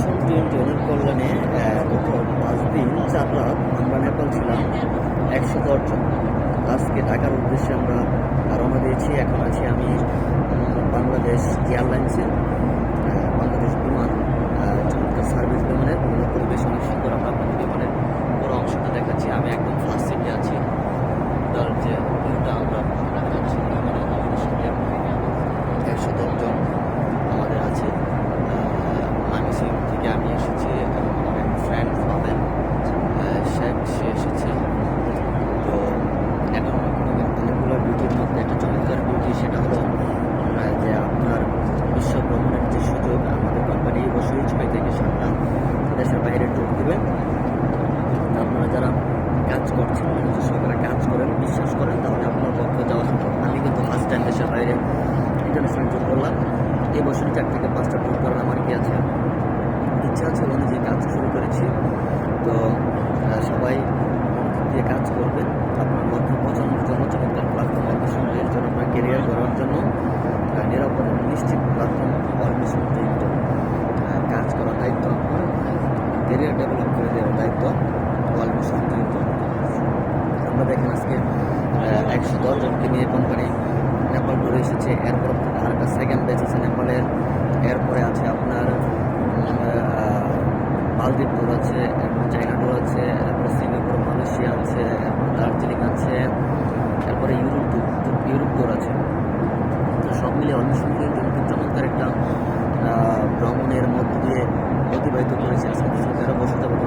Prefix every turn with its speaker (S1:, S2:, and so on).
S1: Mission 21 কল্যাণে গত 5 দিন 4 রাত আমরা নেপাল ছিলাম 110 জন। আজকে ঢাকার উদ্দেশ্যে আমরা রওনা দিয়েছি। এখন আছি আমি বাংলাদেশ এয়ারলাইন্সে, বাংলাদেশ বিমান, চমৎকার সার্ভিস বিমানের বিভিন্ন পরিবেশ অনেক সুন্দর। আমরা আপনাদের বিমানের পুরো অংশটা দেখাচ্ছি। আমি একদম ফার্স্ট সিটে আছি। তার যে ভিউটা আমরা দেখাচ্ছি, আমাদের সঙ্গে 110 জন আমাদের আছে। মাইমিসিং থেকে আমি এসেছি, আমার ফ্রেন্ড পাবেন শেখ, সে এসেছে। তো এখন অনেকগুলো বিউটির মধ্যে একটা চমৎকার বিউটি, সেটা হলো যে আপনার বিশ্ব ভ্রমণের যে সুযোগ আমাদের কোম্পানি বসেই 6 থেকে 7টা দেশের বাইরে ট্যুর দেবে। আপনারা যারা কাজ করছেন, নিজস্ব সরকারে কাজ করেন, বিশ্বাস করেন, তাহলে আপনার পক্ষে যাওয়া সম্ভব। আমি কিন্তু ফার্স্ট টাইম দেশের বাইরে ইন্টারন্যাশনাল ট্যুর করলাম। এই বছরই 4 থেকে 5টা ট্যুর করার আমার কি আছে, ইচ্ছা আছে, অনুযায়ী কাজ শুরু করেছি। তো সবাই মনোযোগ দিয়ে কাজ করবেন আপনার লক্ষ্য পৌঁছানোর জন্য। চমৎকার প্ল্যাটফর্ম অন্বেষণ, এর জন্য আপনার কেরিয়ার গড়ার জন্য নিরাপদ এবং নিশ্চিত প্ল্যাটফর্ম অন্বেষণ। কাজ করার দায়িত্ব আপনার, কেরিয়ার ডেভেলপ করে দেওয়ার দায়িত্ব অন্বেষণ। আমরা দেখেন আজকে 110 জনকে নিয়ে কোম্পানি নেপাল ট্যুরে এসেছে। এরপর আর একটা সেকেন্ড ব্যাচ আছে নেপালের, এরপরে আছে আপনার মালদ্বীপ ট্যুর আছে, এরপর চায়না ট্যুর আছে, এরপর সিঙ্গাপুর, মালয়েশিয়া আছে, এরপর দার্জিলিং আছে, এরপরে ইউরোপ ট্যুর আছে। তো সব মিলিয়ে অন্বেষণ কিন্তু চমৎকার একটা ভ্রমণের মধ্য দিয়ে অতিবাহিত করেছে আজকে 13 বছর যাবত